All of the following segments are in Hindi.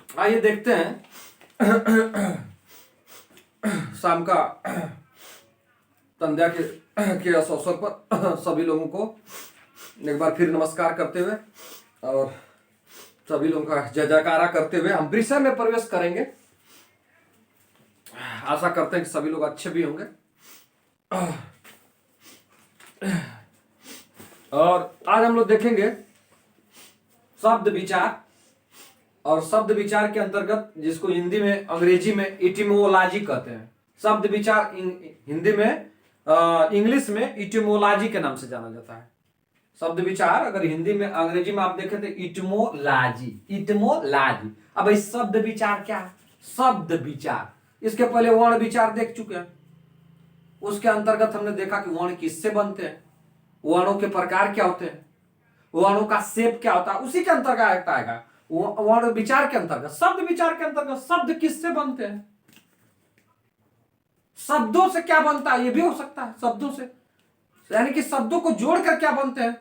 आइए देखते हैं शाम का संध्या के इस अवसर पर सभी लोगों को एक बार फिर नमस्कार करते हुए और सभी लोगों का जय जयकारा करते हुए हम विषय में प्रवेश करेंगे। आशा करते हैं कि सभी लोग अच्छे भी होंगे। और आज हम लोग देखेंगे शब्द विचार, और शब्द विचार के अंतर्गत जिसको हिंदी में अंग्रेजी में इटिमोलॉजी कहते हैं। शब्द विचार हिंदी में इंग्लिश में इटिमोलॉजी के नाम से जाना जाता है। शब्द विचार अगर हिंदी में अंग्रेजी में आप देखें तो इटिमोलॉजी। इटिमोलॉजी। अब इस शब्द विचार क्या है? शब्द विचार, इसके पहले वर्ण विचार देख चुके हैं। उसके अंतर्गत हमने देखा कि वर्ण किससे बनते हैं, वर्णों के प्रकार क्या होते हैं, वर्णों का शेप क्या होता है, उसी के अंतर्गत आएगा वर्ण विचार के अंतर्गत। शब्द विचार के अंतर्गत शब्द किससे बनते हैं, शब्दों से क्या बनता है, ये भी हो सकता है शब्दों से, यानी कि शब्दों को जोड़कर क्या बनते हैं,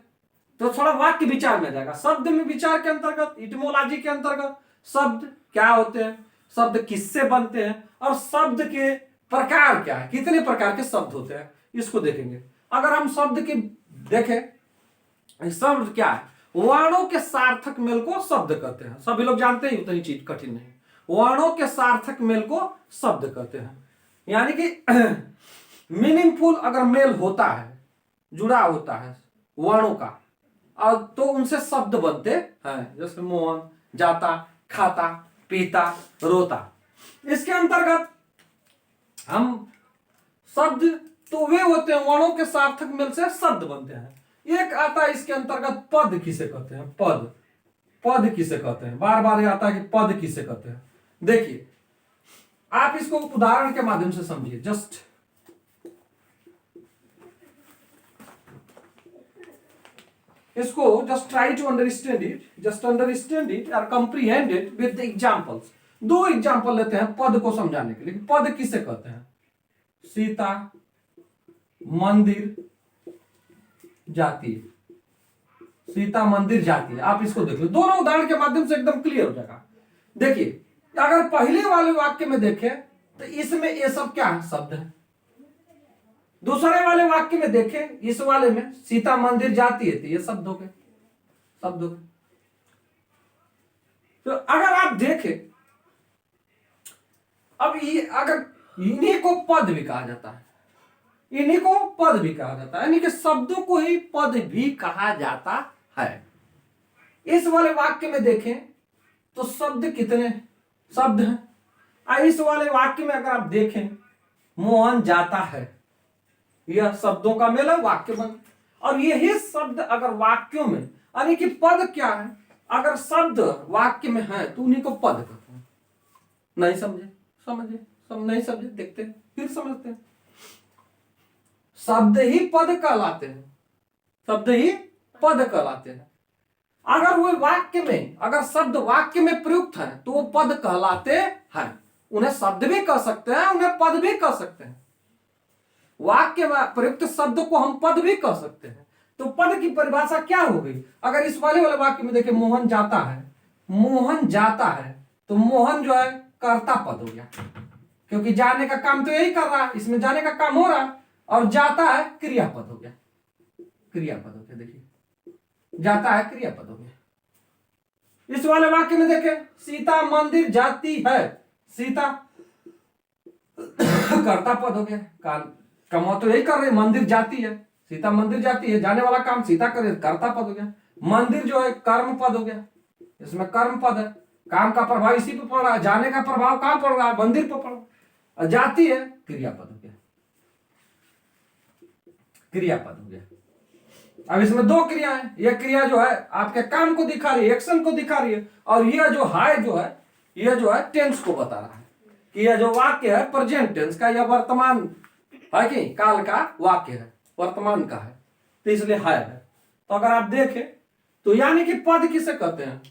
तो थोड़ा वाक्य विचार में जाएगा। शब्द में विचार के अंतर्गत, इटिमोलॉजी के अंतर्गत शब्द क्या होते हैं, शब्द किससे बनते हैं, और शब्द के प्रकार क्या है, कितने प्रकार के शब्द होते हैं, इसको देखेंगे। अगर हम शब्द की देखें, शब्द क्या है, वर्णों के सार्थक मेल को शब्द कहते हैं। सभी लोग जानते हैं, उतनी चीज कठिन नहीं। वर्णों के सार्थक मेल को शब्द कहते हैं, यानी कि मीनिंगफुल अगर मेल होता है, जुड़ा होता है वर्णों का, और तो उनसे शब्द बनते हैं। जैसे मोहन, जाता, खाता, पीता, रोता। इसके अंतर्गत हम शब्द तो वे होते हैं वर्णों के सार्थक मेल से शब्द बनते हैं। एक आता है इसके अंतर्गत पद किसे कहते हैं, पद। पद किसे कहते हैं, बार बार ये आता है कि पद किसे कहते हैं। देखिए आप इसको उदाहरण के माध्यम से समझिए। जस्ट इसको just try to understand it, just understand it और comprehend it with the examples. दो एग्जांपल लेते हैं पद को समझाने के लिए। पद किसे कहते हैं, सीता, मंदिर, जाती है। सीता, मंदिर, जाती है। आप इसको देख लो, दोनों उदाहरण के माध्यम से एकदम क्लियर हो जाएगा। देखिए अगर पहले वाले वाक्य में देखें तो इसमें ये सब क्या है, शब्द है। दूसरे वाले वाक्य में देखें, इस वाले में सीता मंदिर जाती है, तो ये शब्द हो गए, शब्द हो गए। तो अगर आप देखें, अब ये अगर इन्हीं को पद भी कहा जाता है, इन्हीं को पद भी कहा जाता है, यानी कि शब्दों को ही पद भी कहा जाता है। इस वाले वाक्य में देखें तो शब्द कितने शब्द हैं। इस वाले वाक्य में अगर आप देखें, मोहन जाता है, यह शब्दों का मेल है, वाक्य बन। और यही शब्द अगर वाक्यों में, यानी कि पद क्या है, अगर शब्द वाक्य में है तो उन्हीं को पद कहते हैं। नहीं समझे, समझे, नहीं समझे, देखते हैं फिर समझते हैं। शब्द ही पद कहलाते हैं, शब्द ही पद कहलाते हैं। अगर वो वाक्य में, अगर शब्द वाक्य में प्रयुक्त है तो वो पद कहलाते हैं। उन्हें शब्द भी कह सकते हैं, उन्हें पद भी कह सकते हैं। वाक्य में प्रयुक्त शब्द को हम पद भी कह सकते हैं। तो पद की परिभाषा क्या हो गई, अगर इस वाले वाक्य में देखें, मोहन जाता है, मोहन जाता है, तो मोहन जो है कर्ता पद हो गया, क्योंकि जाने का काम तो यही कर रहा है, इसमें जाने का काम हो रहा है। और जाता है क्रियापद हो गया, क्रियापद हो गया। देखिए जाता है क्रियापद हो गया। इस वाले वाक्य में देखें, सीता मंदिर जाती है, सीता कर्ता पद हो गया, काम तो यही कर रहे, मंदिर जाती है, सीता मंदिर जाती है, जाने वाला काम सीता करे, कर्ता पद हो गया। मंदिर जो है कर्म पद हो गया, इसमें कर्म पद है, काम का प्रभाव इसी पे पड़ रहा है, जाने का प्रभाव कहां पड़ रहा है, मंदिर पर पड़ रहा है। जाती है क्रियापद हो गया, क्रियापद हो गया। अब इसमें दो क्रिया है, यह क्रिया जो है आपके काम को दिखा रही है, एक्शन को दिखा रही है, और यह जो है यह जो है टेंस को बता रहा है कि यह जो वाक्य है प्रेजेंट टेंस का, यह वर्तमान है कि काल का वाक्य है, वर्तमान का है, तो इसलिए है। तो अगर आप देखें तो यानी कि पद किसे कहते हैं,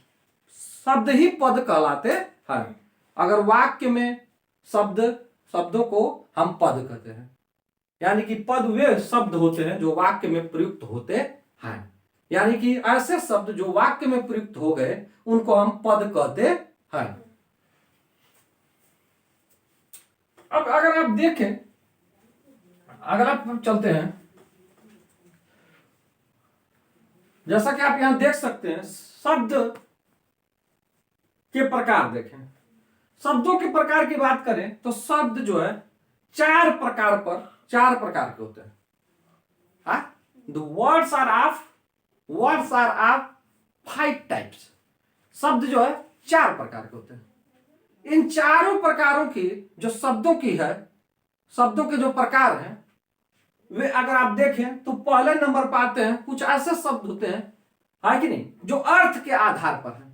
शब्द ही पद कहलाते हैं। अगर वाक्य में शब्दों को हम पद कहते हैं, यानी कि पद वे शब्द होते हैं जो वाक्य में प्रयुक्त होते हैं। यानी कि ऐसे शब्द जो वाक्य में प्रयुक्त हो गए उनको हम पद कहते हैं। अब अगर आप देखें, अगर आप चलते हैं, जैसा कि आप यहां देख सकते हैं, शब्द के प्रकार देखें। शब्दों के प्रकार की बात करें तो शब्द जो है चार प्रकार के होते हैं। The words are of 5 types. शब्द जो है 4 प्रकार के होते हैं। इन चारों प्रकारों की जो शब्दों के जो प्रकार हैं, वे अगर आप देखें तो पहले नंबर पर आते हैं कुछ ऐसे शब्द होते हैं, है कि नहीं, जो अर्थ के आधार पर है।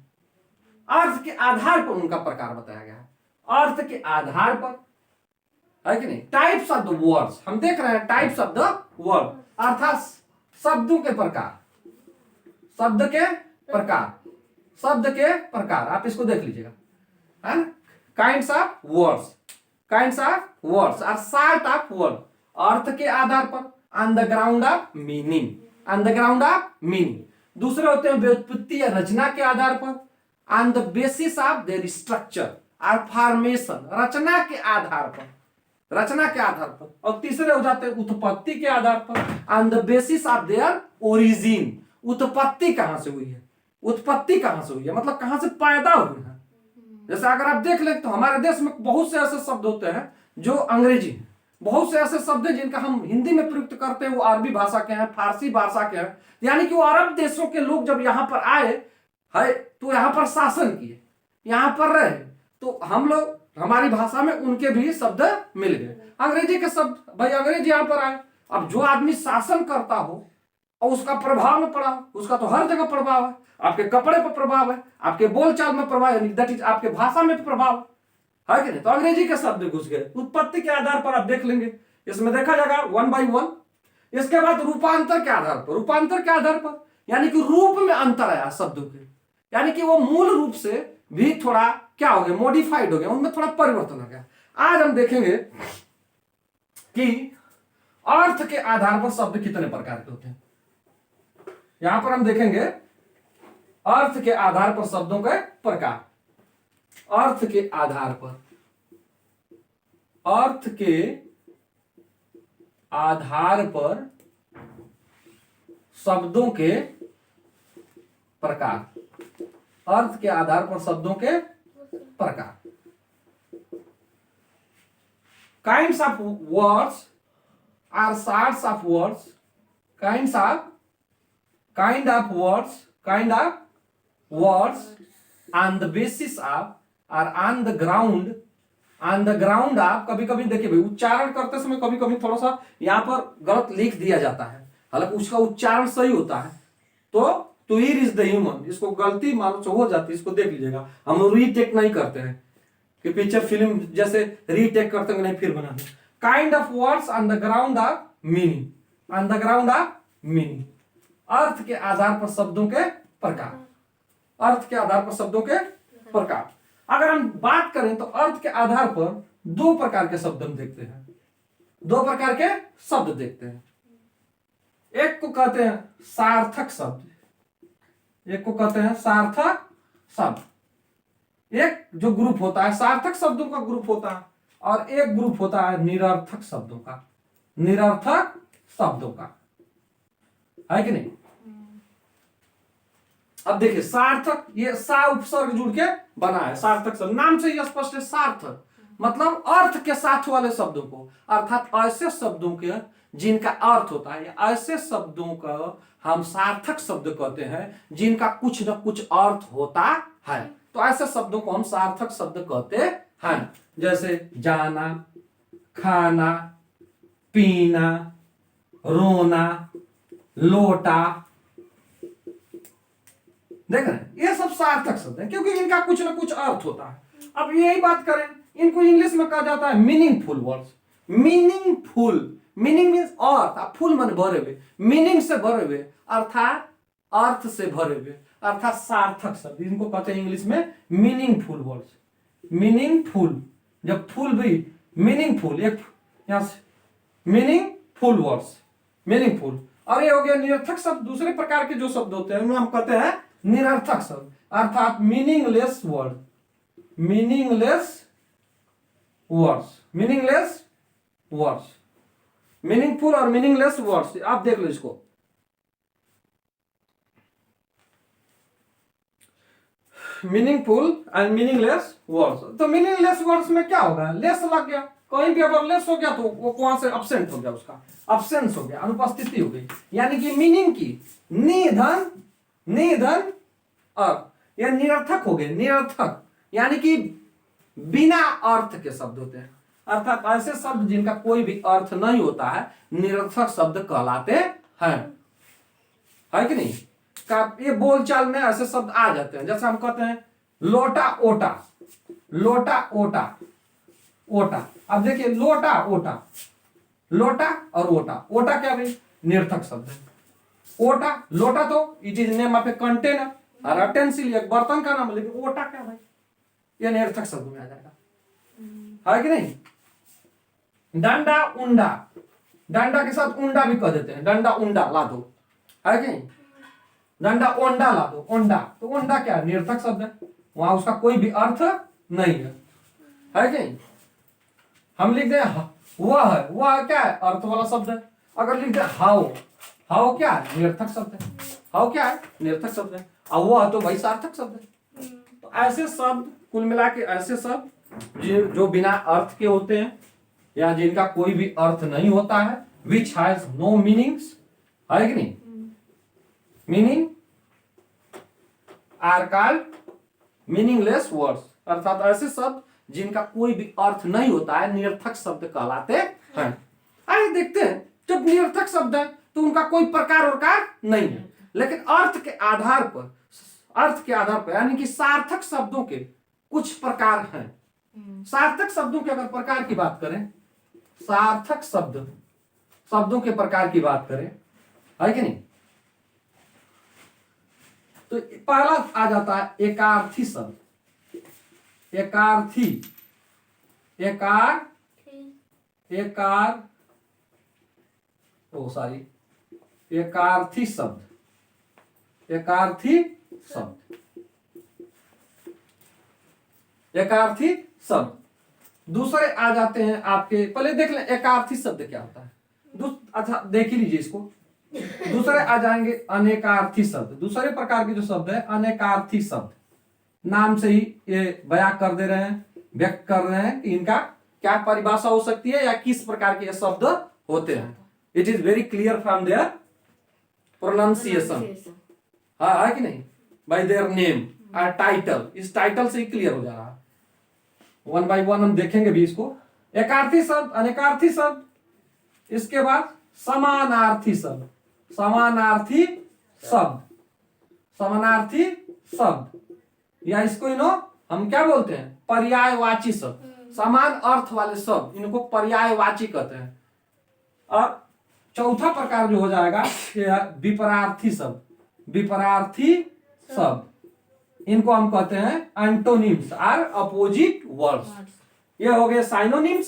अर्थ के आधार पर उनका प्रकार बताया गया है, अर्थ के आधार पर, है कि नहीं। टाइप्स ऑफ द वर्ड्स, हम देख रहे हैं टाइप्स ऑफ द वर्ड, अर्थात शब्दों के प्रकार, शब्द के प्रकार आप इसको देख लीजिएगा, है ना। Kinds of words are sort of word, अर्थ के आधार पर, on the ground of meaning. दूसरे होते हैं व्युत्पत्ति या रचना के आधार पर, on the basis of their structure और फॉर्मेशन, रचना के आधार पर। और तीसरे हो जाते हैं उत्पत्ति के आधार पर, on the basis of there origin, उत्पत्ति कहां से हुई है, मतलब कहां से पैदा हुए हैं। जैसे अगर आप देख लें तो हमारे देश में बहुत से ऐसे शब्द होते हैं जो अंग्रेजी हैं, बहुत से ऐसे शब्द हैं जिनका हम हिंदी में प्रयुक्त करते हैं, वो अरबी भाषा के हैं, फारसी भाषा के हैं। यानी कि वो अरब देशों के लोग जब यहाँ पर आए है तो यहाँ पर शासन किए, यहाँ पर रहे, तो हम लोग हमारी भाषा में उनके भी शब्द मिल गए, अंग्रेजी के शब्द। भाई अंग्रेजी यहाँ पर आए, अब जो आदमी शासन करता हो और उसका प्रभाव में पड़ा हो, उसका तो हर जगह प्रभाव है, आपके कपड़े पर प्रभाव है, आपके बोलचाल में प्रभाव है, दैट इज आपके भाषा में प्रभाव है कि नहीं। तो अंग्रेजी के शब्द घुस गए। उत्पत्ति के आधार पर आप देख लेंगे, इसमें देखा जाएगा 1 by 1। इसके बाद रूपांतर के आधार पर, यानी कि रूप में अंतर आया शब्दों के, यानी कि वो मूल रूप से भी थोड़ा क्या हो गया, मॉडिफाइड हो गया, उनमें थोड़ा परिवर्तन हो गया। आज हम देखेंगे कि अर्थ के आधार पर शब्द कितने प्रकार के होते हैं। यहां पर हम देखेंगे अर्थ के आधार पर शब्दों के प्रकार, अर्थ के आधार पर शब्दों के प्रकार, अर्थ के आधार पर शब्दों के प्रकार। Kinds of words are sorts of words, kind of words on the basis of और ऑन द ग्राउंड ऑफ। कभी कभी देखिए भाई, उच्चारण करते समय कभी कभी थोड़ा सा यहां पर गलत लिख दिया जाता है, हालांकि उसका उच्चारण सही होता है। तो हियर इज द ह्यूमन, इसको गलती मालूम हो जाती है, इसको देख लीजिएगा। हम रीटेक नहीं करते हैं कि पिक्चर फिल्म जैसे रीटेक करते हैं नहीं फिर बना दे। Kind of words on the ground of meaning, अर्थ के आधार पर शब्दों के प्रकार, अगर हम बात करें तो अर्थ के आधार पर 2 प्रकार के शब्द हम देखते हैं, 2 प्रकार के शब्द देखते हैं। एक को कहते हैं सार्थक शब्द, एक जो ग्रुप होता है सार्थक शब्दों का ग्रुप होता है, और एक ग्रुप होता है निरर्थक शब्दों का, है कि नहीं। अब देखिए सार्थक, ये सा उपसर्ग जुड़ के बना है सार्थक शब्द, नाम से ही स्पष्ट है। सार्थक मतलब अर्थ के साथ वाले शब्दों को, अर्थात ऐसे शब्दों के जिनका अर्थ होता है, ऐसे शब्दों का हम सार्थक शब्द कहते हैं जिनका कुछ न कुछ अर्थ होता है। तो ऐसे शब्दों को हम सार्थक शब्द कहते हैं, जैसे जाना, खाना, पीना, रोना, लोटा। देख रहे हैं, ये सब सार्थक शब्द हैं क्योंकि इनका कुछ न कुछ अर्थ होता है। अब यही बात करें, इनको इंग्लिश में कहा जाता है meaningful words. Meaning means earth, full मन भरे हुए, मीनिंग से भरे हुए, अर्थात अर्थ से भरे हुए, अर्थात सार्थक शब्द, इनको कहते हैं इंग्लिश में मीनिंगफुल वर्ड्स। मीनिंगफुल, जब फुल भी मीनिंगफुल, एक यहां से मीनिंगफुल वर्ड्स, मीनिंगफुल। और ये हो गया निरर्थक शब्द। दूसरे प्रकार के जो शब्द होते हैं उन्हें हम कहते हैं निरर्थक शब्द, अर्थात meaningless words, meaningless words, meaningful और मीनिंगलेस वर्ड्स। आप देख लो इसको, मीनिंगफुल एंड मीनिंगलेस वर्ड्स। तो मीनिंगलेस वर्ड्स में क्या होगा, लेस लग गया, कहीं भी अगर लेस हो गया तो वो वहां से अब्सेंट हो गया, उसका अब्सेंस हो गया, अनुपस्थिति हो गई, यानी कि मीनिंग की निधन, निधन अर्थ, या निरर्थक हो गए, निरर्थक, यानी कि बिना अर्थ के शब्द होते हैं, अर्थात ऐसे शब्द जिनका कोई भी अर्थ नहीं होता है निरर्थक शब्द कहलाते हैं, है कि नहीं। का ये बोलचाल में ऐसे शब्द आ जाते हैं, जैसे हम कहते हैं लोटा ओटा, लोटा ओटा, ओटा। अब देखिए लोटा ओटा, लोटा और ओटा, ओटा क्या भाई, निरर्थक शब्द है। ओटा, लोटा तो it is name of a container और अटेंसिल, एक बर्तन का नाम है, लेकिन ओटा क्या भाई, ये निरर्थक शब्द में आ जाएगा, है कि नहीं। डंडा उंडा, डंडा के साथ उंडा भी कह देते हैं, डंडा उंडा ला दो, है कि नहीं। डंडा ओंडा ला दो, ओंडा, तो ओंडा क्या है, निरर्थक शब्द है, वहां उसका कोई भी अर्थ नहीं है कि नहीं। हम लिख दें वह है, वह क्या है, अर्थ वाला शब्द है। अगर लिख दे हाउ, हाउ क्या है, निरर्थक शब्द है, हाउ क्या है, निरर्थक शब्द है, और वह तो भाई सार्थक शब्द है। तो ऐसे शब्द, कुल मिला के ऐसे शब्द जो बिना अर्थ के होते हैं या जिनका कोई भी अर्थ नहीं होता है, विच हैज नो मीनिंग्स, है कि नहीं, meaning are called meaningless words, अर्थात ऐसे शब्द जिनका कोई भी अर्थ नहीं होता है निरर्थक शब्द कहलाते हैं। आइए देखते हैं, जब निरर्थक शब्द है तो उनका कोई प्रकार और कार नहीं है, लेकिन अर्थ के आधार पर, अर्थ के आधार पर, यानी कि सार्थक शब्दों के कुछ प्रकार हैं। सार्थक शब्दों के अगर प्रकार की बात करें, सार्थक शब्द, शब्दों के प्रकार की बात करें, है कि नहीं, तो पहला आ जाता है एकार्थी शब्द, एकार्थी, एकार्थी शब्द, एकार्थी शब्द, एकार्थी शब्द। दूसरे आ जाते हैं आपके, पहले देख लें एकार्थी शब्द क्या होता है, अच्छा देख ही लीजिए इसको। दूसरे आ जाएंगे अनेकार्थी शब्द, दूसरे प्रकार के जो शब्द है अनेकार्थी शब्द, नाम से ही ये बयां कर दे रहे हैं, व्यक्त कर रहे हैं कि इनका क्या परिभाषा हो सकती है या किस प्रकार के ये शब्द होते हैं। It is very clear from their pronunciation, हाँ है कि नहीं, बाय देयर नेम और टाइटल, इस टाइटल से ही क्लियर हो जा रहा है। वन बाय वन हम देखेंगे भी इसको। एकार्थी शब्द, अनेकार्थी शब्द, इसके बाद समानार्थी शब्द, समानार्थी शब्द, समानार्थी शब्द, या इसको हम क्या बोलते हैं, पर्यायवाची शब्द, समान अर्थ वाले शब्द, इनको पर्यायवाची कहते हैं। और चौथा प्रकार जो हो जाएगा ये विपरार्थी शब्द, विपरार्थी शब्द, इनको हम कहते हैं एंटोनिम्स और अपोजिट वर्ड्स। ये हो गए साइनोनिम्स,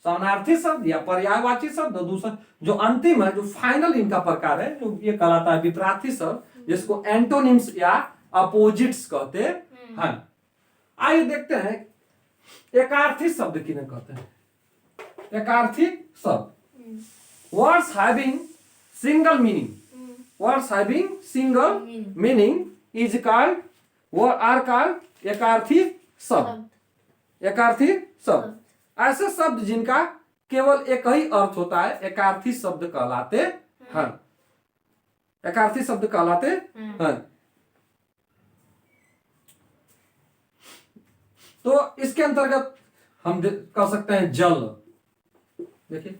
समानार्थी शब्द या पर्यायवाची शब्द। दूसरा जो अंतिम है, जो फाइनल इनका प्रकार है, जो ये कहलाता है विपरार्थी शब्द, जिसको एंटोनिम्स या अपोजिट्स कहते हैं। आइए देखते हैं एकार्थी शब्द किन्हें कहते हैं। एकार्थी शब्द, words having single meaning, words having single meaning is called, वो आर कॉल्ड एकार्थी शब्द, एकार्थी शब्द। ऐसे शब्द जिनका केवल एक ही अर्थ होता है एकार्थी शब्द कहलाते हैं, एकार्थी शब्द कहलाते हैं। तो इसके अंतर्गत हम कह सकते हैं जल। देखिए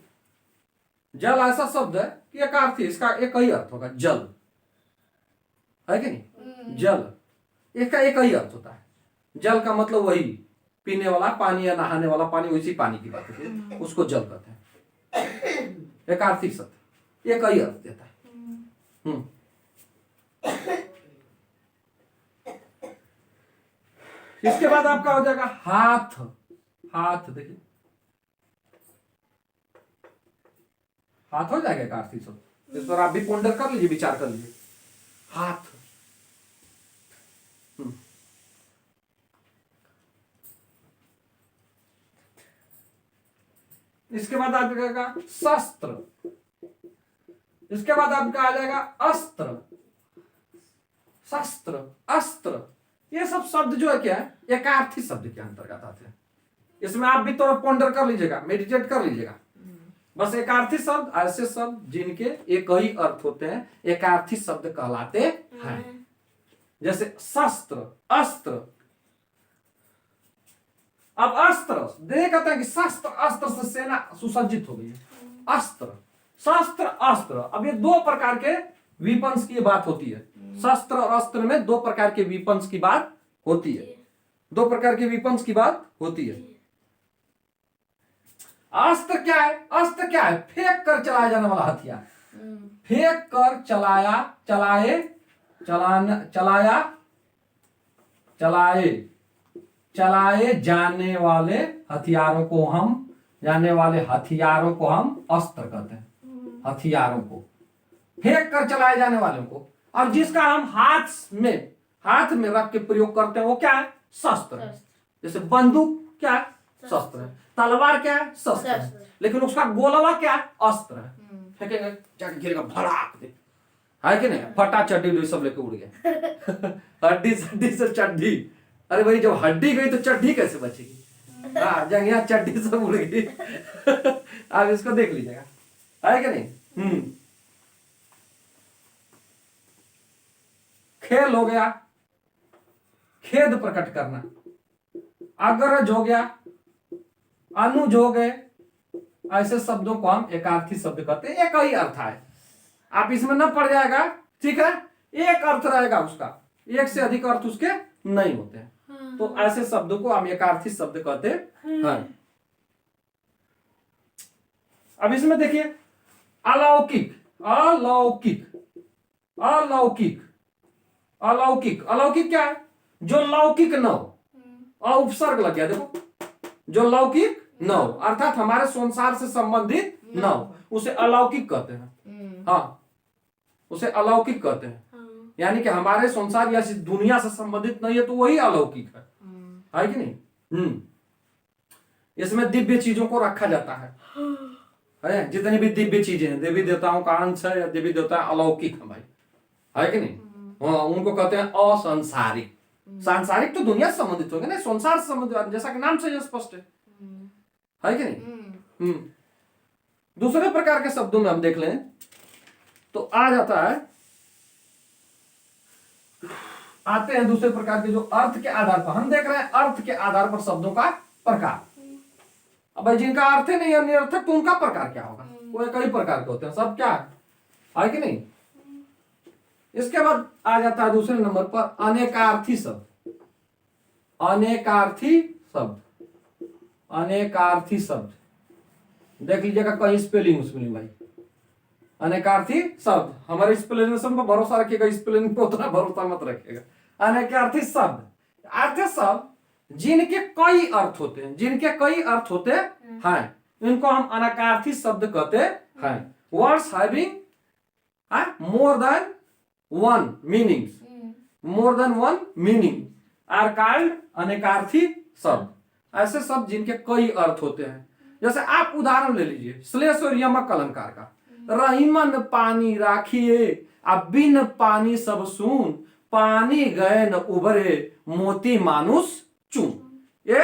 जल ऐसा शब्द है कि एकार्थी, इसका एक ही अर्थ होगा, जल, है कि नहीं, जल, इसका एक ही अर्थ होता है। जल का मतलब वही पीने वाला पानी या नहाने वाला पानी, उसी पानी की बात होती है, उसको जल कहते हैं। एकार्थी शब्द एक ही अर्थ देता है। इसके बाद आपका हो जाएगा हाथ, हाथ देखिए, हाथ हो जाएगा एकार्थी शब्द। इस पर आप भी पोंडर कर लीजिए, विचार कर लीजिए, हाथ। इसके बाद आ जाएगा शस्त्र, इसके बाद आपका आ जाएगा अस्त्र, शस्त्र, अस्त्र। ये सब शब्द जो है क्या है, एकार्थी शब्द के अंतर्गत आते हैं। इसमें आप भी थोड़ा पॉन्डर कर लीजिएगा, मेडिटेट कर लीजिएगा। बस एकार्थी शब्द ऐसे शब्द जिनके एक ही अर्थ होते हैं, एकार्थी शब्द कहलाते हैं। जैसे शस्त्र, अस्त्र। अब अस्त्र कहते हैं कि शस्त्र अस्त्र से सेना सुसज्जित हो गई है। अस्त्र, शस्त्र, अस्त्र। अब ये दो प्रकार के वीपन्स की बात होती है। शस्त्र और अस्त्र में दो प्रकार के वीपन्स की बात होती है, दो प्रकार के वीपन्स की बात होती है। अस्त्र क्या है? अस्त्र क्या है? फेंक कर चलाया जाने वाला हथियार, फेंक कर चलाए जाने वाले हथियारों को हम अस्त्र कहते हैं। हथियारों को फेंक कर चलाए जाने वालों को, और जिसका हम हाथ में रख के प्रयोग करते हैं वो क्या है? शस्त्र। जैसे बंदूक क्या है? शस्त्र है। तलवार क्या है? शस्त्र है। लेकिन उसका गोलवा क्या है? अस्त्र है। फेंकेंगे जाके गिरेगा, भड़ाक दे, है कि नहीं? फटा चड्डी सब लेके उड़ गया। हड्डी से चड्डी। अरे भाई जब हड्डी गई तो चड्डी कैसे बचेगी? हाँ, जंगिया चड्डी सब उड़ गई। आप इसको देख लीजिएगा, है कि नहीं? खेल हो गया, खेद प्रकट करना। अग्रज हो गया, अनुज हो गए। ऐसे शब्दों को हम एकार्थी शब्द कहते हैं। एक ही अर्थ है, आप इसमें न पड़ जाएगा, ठीक है? एक अर्थ रहेगा उसका, एक से अधिक अर्थ उसके नहीं होते हैं। तो ऐसे शब्दों को हम एकार्थी शब्द कहते हैं। अब इसमें देखिए अलौकिक, अलौकिक, अलौकिक, अलौकिक। अलौकिक क्या है? जो लौकिक न हो, उपसर्ग लग गया, देखो, जो लौकिक न हो अर्थात हमारे संसार से संबंधित न हो, उसे अलौकिक कहते हैं। हाँ, उसे अलौकिक कहते हैं। यानी कि हमारे संसार या दुनिया से संबंधित नहीं है तो वही अलौकिक है कि नहीं? इसमें दिव्य चीजों को रखा जाता है। जितनी भी दिव्य चीजें हैं, देवी देवताओं का अंश है या देवी देवता अलौकिक है भाई, है कि नहीं? हाँ, उनको कहते हैं असंसारिक। सांसारिक तो दुनिया से संबंधित होगा ना, संसार से संबंधित, जैसा कि नाम से यह स्पष्ट है कि नहीं? दूसरे प्रकार के शब्दों में हम देख लें तो आ जाता है, आते हैं दूसरे प्रकार के जो अर्थ के आधार पर हम देख रहे हैं, अर्थ के आधार पर शब्दों का प्रकार। अब भाई जिनका अर्थ ही नहीं है, निरर्थक, तो उनका प्रकार क्या होगा? वो कई प्रकार के होते हैं, सब क्या है कि नहीं? इसके बाद आ जाता है दूसरे नंबर पर अनेकार्थी शब्द। अनेकार्थी शब्द, अनेकार्थी शब्द देख लीजिएगा कहीं स्पेलिंग भाई। अनेकार्थी शब्द, हमारे स्पेलिंग पर भरोसा रखिएगा, स्पेलिंग पर उतना भरोसा मत रखिएगा। अनेकार्थी शब्द, अर्थ शब्द जिनके कई अर्थ होते हैं, जिनके कई अर्थ होते हैं, इनको हम अनेकार्थी शब्द कहते हैं। Words having more than one meanings, more than one meaning are called अनेकार्थी शब्द। ऐसे शब्द जिनके कई अर्थ होते हैं। जैसे आप उदाहरण ले लीजिए श्लेष और यमक अलंकार का। रहीमन पानी राखिए, अब बिन पानी सब सून, पानी गए न उभरे, मोती मानुष चून। ये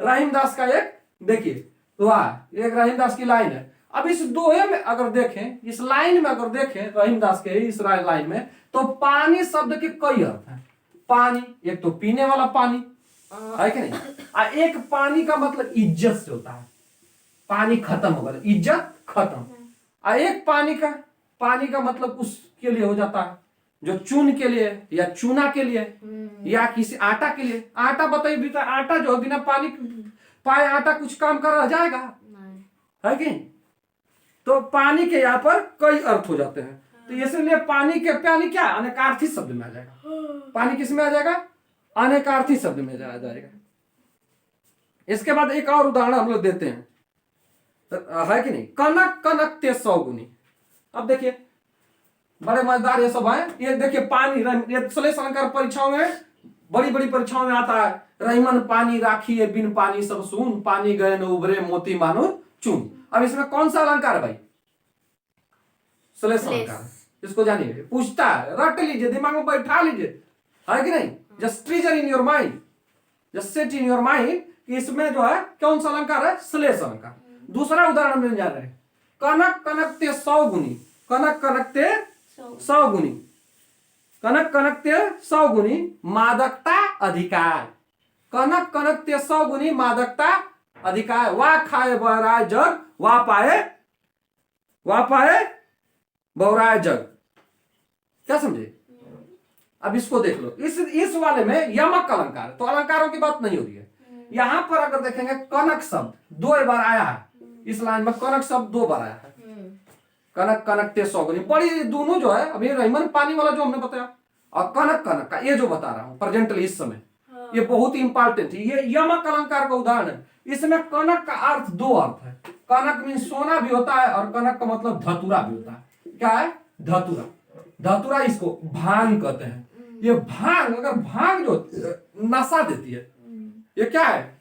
रहीमदास का एक, देखिए वाह, एक रहीमदास की लाइन है। अब इस दोहे में अगर देखें, इस लाइन में अगर देखें रहीमदास के इस लाइन में, तो पानी शब्द के कई अर्थ हैं। पानी एक तो पीने वाला पानी, है कि नहीं? एक पानी का मतलब इज्जत से होता है, पानी खत्म हो गया, इज्जत खत्म। एक पानी का मतलब उसके लिए हो जाता है जो चून के लिए या चूना के लिए या किसी आटा के लिए। आटा बताइए, बिना आटा जो बिना पानी पाए आटा कुछ काम कर रह जाएगा, है कि? तो पानी के यहाँ पर कई अर्थ हो जाते हैं। तो इसलिए पानी क्या अनेकार्थी शब्द में आ जाएगा। पानी किस में आ जाएगा? अनेकार्थी शब्द में आ जाएगा। इसके बाद एक और उदाहरण हम लोग देते हैं, है कि नहीं? कनक कनक ते सौगुनी। अब देखिए बड़े मजेदार ये सब है। ये देखिए पानी, ये श्लेष अलंकार परीक्षाओं में, बड़ी बड़ी परीक्षाओं में आता है। रहीमन पानी राखिए, बिन पानी सब सून, पानी गए न उभरे, मोती मानो चून। अब इसमें कौन सा अलंकार है भाई? श्लेष अलंकार। इसको जानिए, पूछता है, रट लीजिए, दिमाग में बैठा लीजिए, है कि नहीं? Just treasure in your mind, just set in your mind कि इसमें जो है कौन सा अलंकार है? श्लेष अलंकार। दूसरा उदाहरण में जा रहे हैं, कनक कनकते 100 गुनी, कनक कनकते 100 गुनी, कनक कनकते 100 गुनी मादकता अधिकार, कनक कनकते 100 गुनी मादकता अधिकार, वाह खाए बहराए जग, वाह पाए बहराए जग। क्या समझे? अब इसको देख लो, इस वाले में यमक अलंकार, तो अलंकारों की बात नहीं हो रही है। यहां पर अगर देखेंगे कनक शब्द 2 बार आया है, इस लाइन में कनक शब्द 2 बार आया है, कनक कनकते 100 गुनी। बड़ी दोनों जो है, अभी रहीमन पानी वाला जो हमने बताया और कनक कनक का ये जो बता रहा हूं प्रेजेंटली इस समय, ये बहुत ही इंपॉर्टेंट है। ये यमक अलंकार का उदाहरण है। इसमें कनक का अर्थ 2 अर्थ है। कनक मीन सोना भी होता है और कनक का मतलब धतूरा भी होता है। क्या है? धतूरा। धतूरा इसको भांग कहते हैं। ये भांग, अगर भांग जो नशा देती है, ये क्या है?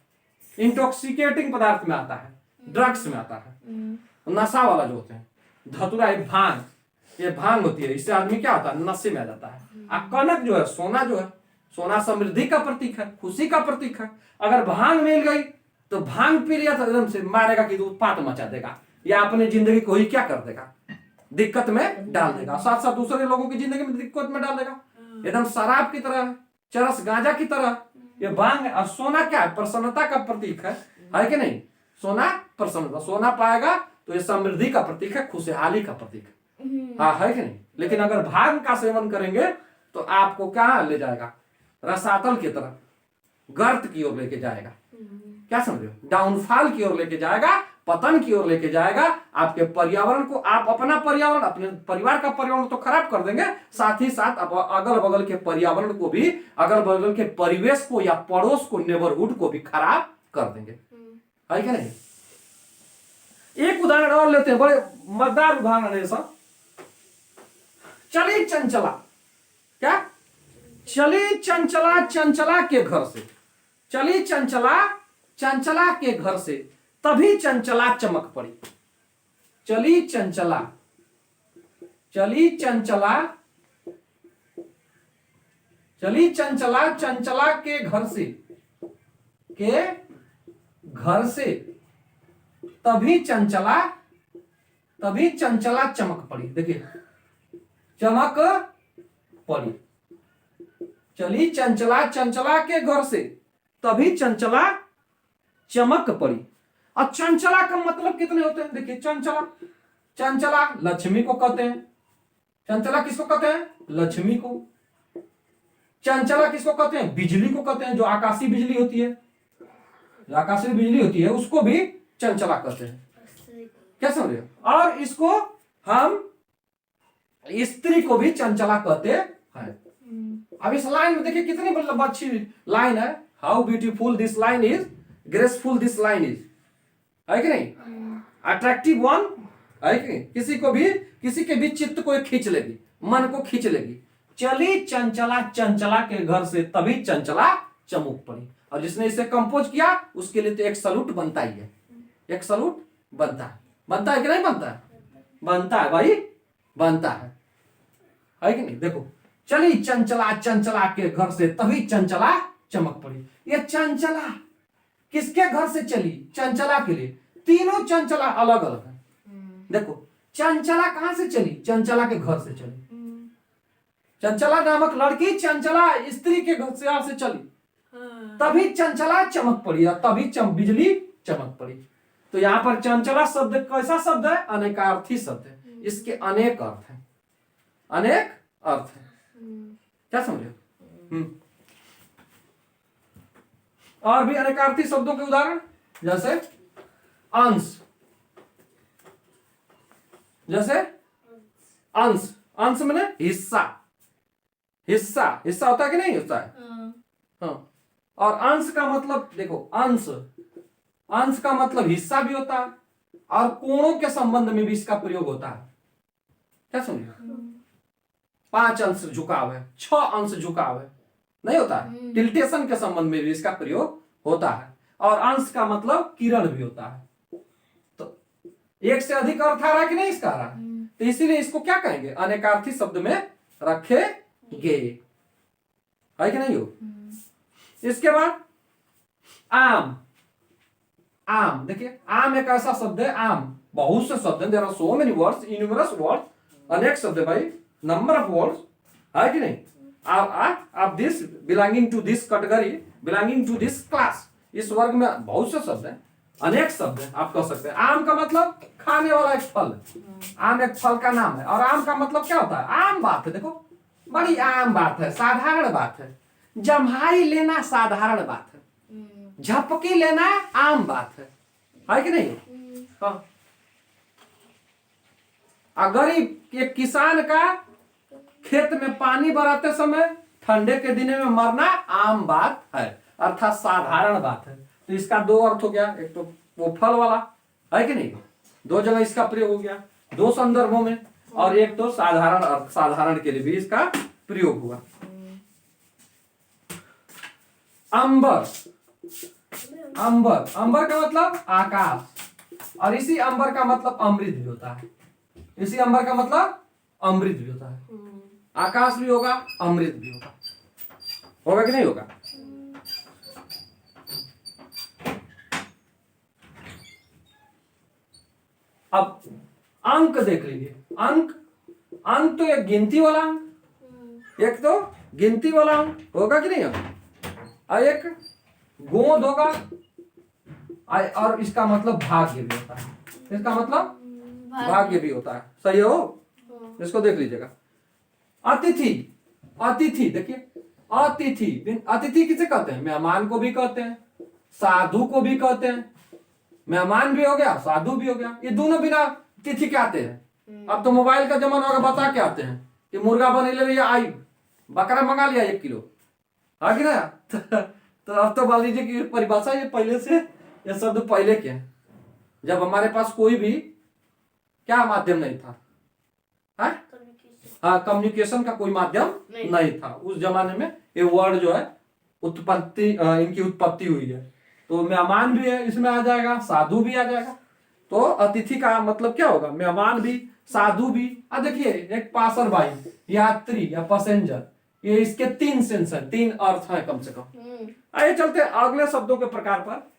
इंटॉक्सिकेटिंग पदार्थ में आता है, ड्रग्स में आता है, नशा वाला जो होते हैं। धतूरा एक भांग, ये भांग होती है, इससे आदमी क्या होता है? नशे में आ जाता है। कनक जो है, सोना जो है, सोना समृद्धि का प्रतीक है, खुशी का प्रतीक है। अगर भांग मिल गई तो भांग पी लिया तो एकदम से मारेगा कि उत्पात मचा देगा, या अपनी जिंदगी को ही क्या कर देगा? दिक्कत में डाल देगा, साथ साथ दूसरे लोगों की जिंदगी में दिक्कत में डाल देगा। एकदम शराब की तरह, चरस गांजा की तरह ये भांग है। और सोना क्या है? प्रसन्नता का प्रतीक है कि नहीं? सोना प्रसन्नता, सोना पाएगा तो ये समृद्धि का प्रतीक है, खुशहाली का प्रतीक है। हाँ, है कि नहीं? लेकिन अगर भांग का सेवन करेंगे तो आपको क्या ले जाएगा? रसातल की तरफ, गर्त की ओर लेके जाएगा। क्या समझ रहे हो? डाउनफॉल की ओर लेके जाएगा, पतन की ओर लेके जाएगा। आपके पर्यावरण को, आप अपना पर्यावरण, अपने परिवार का पर्यावरण तो खराब कर देंगे, साथ ही साथ अगल बगल के पर्यावरण को भी, अगल बगल के परिवेश को या पड़ोस को, नेबरहुड को भी खराब कर देंगे। है क्या नहीं? एक उदाहरण और लेते हैं, बड़े मजेदार उदाहरण है सब। चली चंचला, क्या? चली चंचला चंचला के घर से, चली चंचला चंचला के घर से, तभी चंचला चमक पड़ी। चली चंचला, चली चंचला, चली चंचला चंचला के घर से, तभी चंचला चमक पड़ी। देखिए, चमक पड़ी। चली चंचला चंचला के घर से, तभी चंचला चमक पड़ी। और चंचला का मतलब कितने होते हैं? देखिए, चंचला, चंचला लक्ष्मी को कहते हैं। चंचला किसको कहते हैं? लक्ष्मी को। चंचला किसको कहते हैं? बिजली को कहते हैं। जो आकाशीय बिजली होती है, जो आकाशीय बिजली होती है उसको भी चंचला कहते हैं। क्या समझ रहे हो? और इसको हम स्त्री को भी चंचला कहते हैं। अब इस लाइन में देखिए कितनी मतलब अच्छी लाइन है। How beautiful this line is, graceful this line is, है कि नहीं? अट्रैक्टिव वन, है कि नहीं? किसी के भी चित्त को खींच लेगी, मन को खींच लेगी। चली चंचला चंचला के घर से, तभी चंचला चमक पड़ी। और जिसने इसे कंपोज किया उसके लिए तो एक सलूट बनता ही है, एक सलूट बनता है। बनता है कि नहीं बनता है? बनता है भाई, बनता है कि नहीं? देखो, चली चंचला चंचला के घर से, तभी चंचला चमक पड़ी। ये चंचला किसके घर से चली? चंचला के लिए। तीनों चंचला अलग अलग है। देखो, चंचला कहां से चली? चंचला के घर से चली। चंचला नामक लड़की चंचला स्त्री के घर से चली, तभी चंचला चमक पड़ी, तभी बिजली चमक पड़ी। तो यहां पर चंचला शब्द कैसा शब्द है? अनेकार्थी शब्द है। इसके अनेक अर्थ हैं, अनेक अर्थ है। क्या समझे? और भी अनेकार्थी शब्दों के उदाहरण, जैसे अंश, जैसे अंश, अंश मैंने हिस्सा, हिस्सा, हिस्सा होता है कि नहीं होता है? हाँ। और अंश का मतलब देखो, अंश, अंश का मतलब हिस्सा भी होता है और कोणों के संबंध में भी इसका प्रयोग होता है। क्या समझे? 5 अंश झुकाव है, 6 अंश झुकाव है, नहीं होता है? टिल्टेशन के संबंध में भी इसका प्रयोग होता है। और अंश का मतलब किरण भी होता है। तो एक से अधिक अर्थ आ रहा है कि नहीं इसका आ रहा है, तो इसीलिए इसको क्या कहेंगे, अनेकार्थी शब्द में रखेंगे, है कि नहीं हो। इसके बाद आम, आम देखिए, आम एक ऐसा शब्द है, आम बहुत से शब्द हैं, there are so many words, innumerous words, अनेक शब्द है भाई, नंबर ऑफ वर्ड्स, है कि नहीं। आप this belonging to this category, belonging to this class, इस वर्ग में बहुत से शब्द हैं, अनेक शब्द हैं, आप कह सकते हैं। आम का मतलब खाने वाला एक फल, आम एक फल का नाम है, और आम का मतलब क्या होता है, आम बात है, देखो बड़ी आम बात है, साधारण बात है, जम्हाई लेना साधारण बात है, झपकी लेना आम बात है कि नहीं। हाँ, अगर एक किसान का खेत में पानी बराते समय ठंडे के दिन में मरना आम बात है, अर्थात साधारण बात है। तो इसका दो अर्थ हो गया, एक तो वो फल वाला, है कि नहीं, दो जगह इसका प्रयोग हो गया, दो संदर्भों में, और एक तो साधारण अर्थ, साधारण के लिए भी इसका प्रयोग हुआ। अंबर, अंबर, अंबर का मतलब आकाश, और इसी अंबर का मतलब अमृत भी होता है, इसी अंबर का मतलब अमृत भी होता है, आकाश भी होगा, अमृत भी होगा, होगा कि नहीं होगा। अब अंक देख लीजिए, अंक, अंक तो एक गिनती वाला अंक, एक तो गिनती वाला अंक होगा कि नहीं होगा, और एक गोद होगा, और इसका मतलब भाग्य भी होता है, इसका मतलब भाग्य भी होता है, सही हो, इसको देख लीजिएगा। अतिथि, अतिथि देखिए, अतिथि, अतिथि किसे कहते हैं, मेहमान को भी कहते हैं, साधु को भी कहते हैं, मेहमान भी हो गया, साधु भी हो गया, ये दोनों बिना तिथि के आते हैं। अब तो मोबाइल का जमाना होगा, बता के आते हैं कि मुर्गा बने ले लिया, आई बकरा मंगा लिया 1 किलो, है कि ना। तो अब तो मान लीजिए कि परिभाषा ये पहले से, ये शब्द पहले के हैं, जब हमारे पास कोई भी क्या माध्यम नहीं था, है हाँ, कम्युनिकेशन का कोई माध्यम नहीं था उस जमाने में, ये वर्ड जो है उत्पत्ति, इनकी उत्पत्ति हुई है। तो मेहमान भी है इसमें आ जाएगा, साधु भी आ जाएगा। तो अतिथि का मतलब क्या होगा, मेहमान भी, साधु भी। देखिए, एक पासर भाई, यात्री या पैसेंजर, ये इसके 3 सेंस है, 3 अर्थ है कम से कम। आइए चलते अगले शब्दों के प्रकार पर।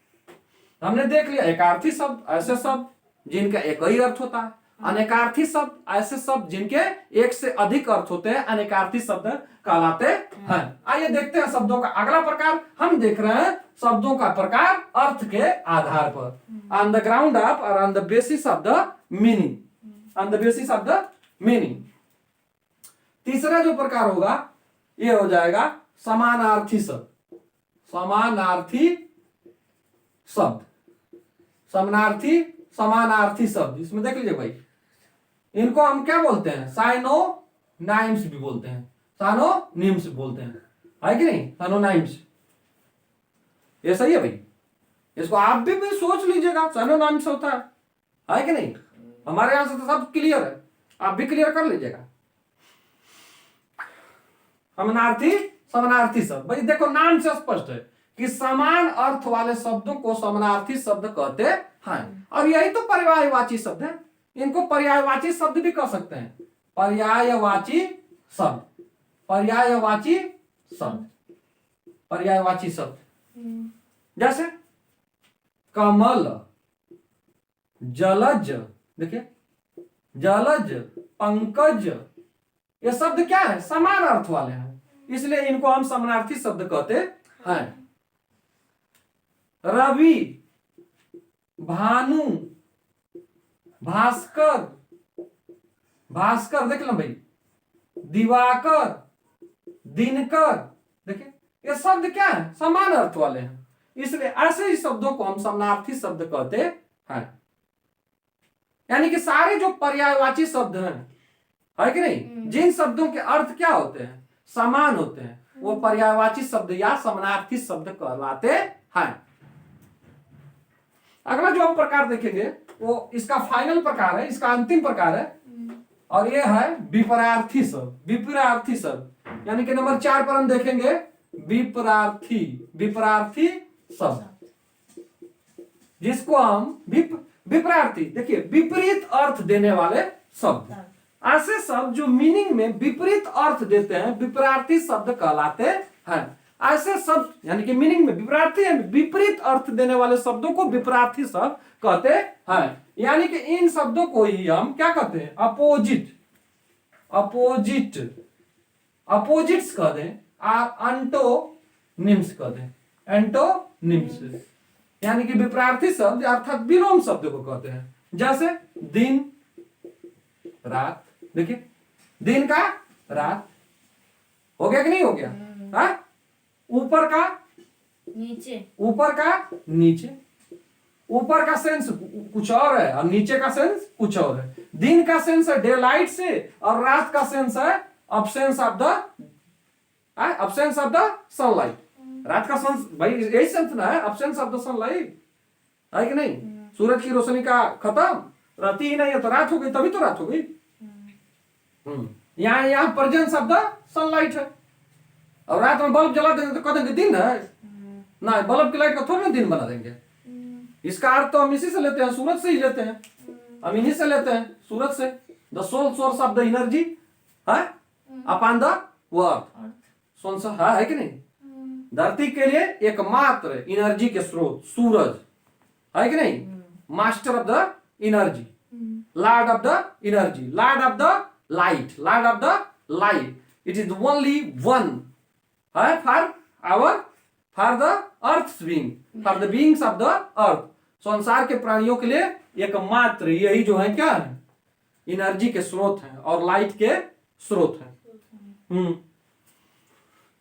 हमने देख लिया एकार्थी शब्द, ऐसे शब्द जिनका एक ही अर्थ होता है, अनेकार्थी शब्द, ऐसे शब्द जिनके एक से अधिक अर्थ होते हैं, अनेकार्थी शब्द कहलाते हैं। आइए देखते हैं शब्दों का अगला प्रकार। हम देख रहे हैं शब्दों का प्रकार अर्थ के आधार पर, ऑन द ग्राउंड ऑफ और on the basis of the meaning, on the basis of the meaning. तीसरा जो प्रकार होगा ये हो जाएगा समानार्थी शब्द, समानार्थी शब्द, समानार्थी, समानार्थी शब्द। इसमें देख लीजिए भाई, इनको हम क्या बोलते हैं, साइनोनाइम्स भी बोलते हैं, साइनोनिम्स बोलते हैं, है कि नहीं, साइनोनाइम्स। ये सही है भाई, इसको आप भी सोच लीजिएगा, साइनोनाइम्स होता है कि नहीं। हमारे यहां से तो सब क्लियर है, आप भी क्लियर कर लीजिएगा। समानार्थी, समानार्थी शब्द, भाई देखो नाम से स्पष्ट है कि समान अर्थ वाले शब्दों को समानार्थी शब्द कहते हैं, और यही तो पर्यायवाची शब्द है। इनको पर्यायवाची शब्द भी कह सकते हैं, पर्यायवाची शब्द, पर्यायवाची शब्द, पर्यायवाची शब्द। जैसे कमल, जलज, देखिए जलज, पंकज, ये शब्द क्या है, समान अर्थ वाले हैं, इसलिए इनको हम समानार्थी शब्द कहते हैं। रवि, भानु, भास्कर, भास्कर देख लो भाई, दिवाकर, दिनकर, देखिए ये शब्द क्या है, समान अर्थ वाले हैं, इसलिए ऐसे ही शब्दों को हम समानार्थी शब्द कहते हैं। यानी कि सारे जो पर्यायवाची शब्द हैं, है कि नहीं, जिन शब्दों के अर्थ क्या होते हैं, समान होते हैं, वो पर्यायवाची शब्द या समानार्थी शब्द कहलाते हैं। अगला जो हम प्रकार देखेंगे वो इसका फाइनल प्रकार है, इसका अंतिम प्रकार है, और ये है विपरार्थी शब्द, विपरार्थी शब्द, यानी कि नंबर 4 पर हम देखेंगे विपरार्थी, विपरार्थी शब्द, जिसको हम विपरीतार्थी, देखिए विपरीत अर्थ देने वाले शब्द, ऐसे शब्द जो मीनिंग में विपरीत अर्थ देते हैं विपरीतार्थी शब्द कहलाते हैं। ऐसे शब्द यानी कि मीनिंग में विपरीतार्थी विपरीत अर्थ देने वाले शब्दों को विपरीतार्थी शब्द कहते हैं। यानी कि इन शब्दों को ही हम क्या कहते हैं, अपोजिट, अपोजिट, अपोजिट्स कह दें, एंटोनिम्स कह दें, एंटोनिम्स यानी कि विपरीतार्थी शब्द अर्थात विलोम शब्द को कहते हैं। जैसे दिन रात, देखिए दिन का रात हो गया कि नहीं हो गया, हाँ? ऊपर का नीचे, ऊपर का नीचे, ऊपर का सेंस कुछ और है और नीचे का सेंस कुछ और है। दिन का सेंस है डे लाइट से और रात का सेंस है absence of the, absence of the sunlight. रात का सेंस भाई यही सेंस ना है, अब्सेंस ऑफ द सनलाइट, है कि नहीं? सूरज की रोशनी का खत्म, रहती ही नहीं है तो रात हो गई, तभी तो रात हो गई। यहाँ प्रेजेंस ऑफ द सनलाइट है। और रात में बल्ब जला देंगे तो कह देंगे दिन है ना, बल्ब की लाइट का थोड़ी ना दिन बना देंगे। इसका अर्थ तो हम इसी से लेते हैं, सूरज से ही लेते हैं, हम इन्हीं से लेते हैं, सूरज से। The sole source of the energy है अपॉन द अर्थ, सोर्स है कि नहीं? धरती के लिए एकमात्र एनर्जी के स्रोत सूरज है कि नहीं? Master of the energy, lord of the energy, lord of the light, lord of the light. It is only one है for the earth being, for the beings of the earth. संसार के प्राणियों के लिए एकमात्र यही जो है क्या है, एनर्जी के स्रोत हैं और लाइट के स्रोत हैं।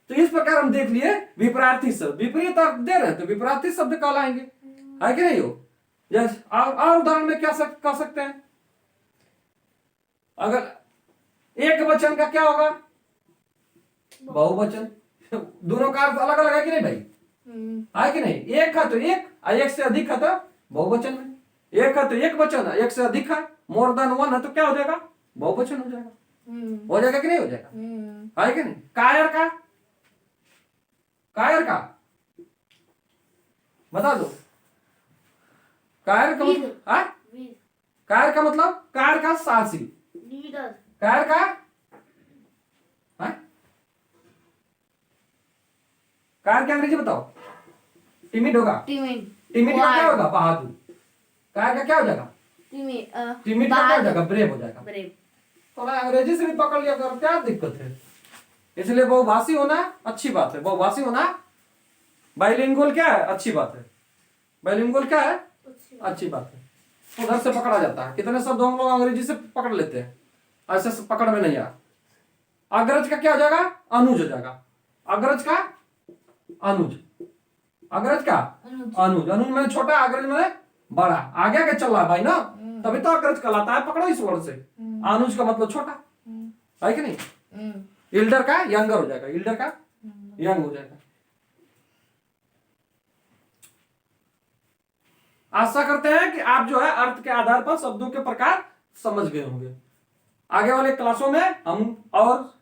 तो इस प्रकार हम देख लिए विपरीतार्थी शब्द, विपरीत अर्थ दे रहे हैं तो विपरीतार्थी शब्द कहलाएंगे, है कि नहीं हो? यस। और उदाहरण में क्या कह सकते हैं, अगर एक वचन का क्या होगा, बहुवचन। दोनों का अर्थ अलग अलग है कि नहीं भाई, है कि नहीं? एक है तो एक, एक से अधिक है तो बहुवचन में, एक है तो एक वचन है, एक से अधिक है, मोर देन वन है तो क्या हो जाएगा, बहुवचन हो जाएगा। हो जाएगा कि नहीं हो जाएगा, है कि नहीं? कायर का, कायर का बता दो, कायर का मतलब, कायर का मतलब, कायर का साहसी, कायर का कार क्या अंग्रेजी बताओ, टिमिड होगा, टिमिड का क्या होगा, बहादुर। कार का क्या हो जाएगा, टिमिड का क्या हो जाएगा, ब्रेव हो जाएगा। थोड़ा अंग्रेजी से भी पकड़ लिया करो, क्या दिक्कत है? इसलिए बहुभाषी होना अच्छी बात है, बहुभाषी होना, बाइलिंगुअल क्या है, अच्छी बात है। बाइलिंगुअल क्या है, अच्छी बात है। उधर से पकड़ा जाता है, कितने शब्द हम लोग अंग्रेजी से पकड़ लेते हैं, ऐसे पकड़ में नहीं आ। अग्रज का क्या हो जाएगा, अनुज हो जाएगा। अग्रज का अनुज, अग्रज का अनुज, अनुज मैंने छोटा, अग्रज मैंने बड़ा, आगे आगे चल रहा है भाई ना, तभी तो अग्रज कहलाता है। पकड़ो इस वर्ड से, अनुज का मतलब छोटा, है कि नहीं? इल्डर का यंगर हो जाएगा, इल्डर का यंग हो जाएगा। आशा करते हैं कि आप जो है अर्थ के आधार पर शब्दों के प्रकार समझ गए होंगे। आगे वाले क्लासों में हम और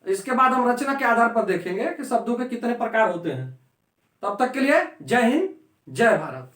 इसके बाद हम रचना के आधार पर देखेंगे कि शब्दों के कितने प्रकार होते हैं। तब तक के लिए जय हिंद, जय भारत।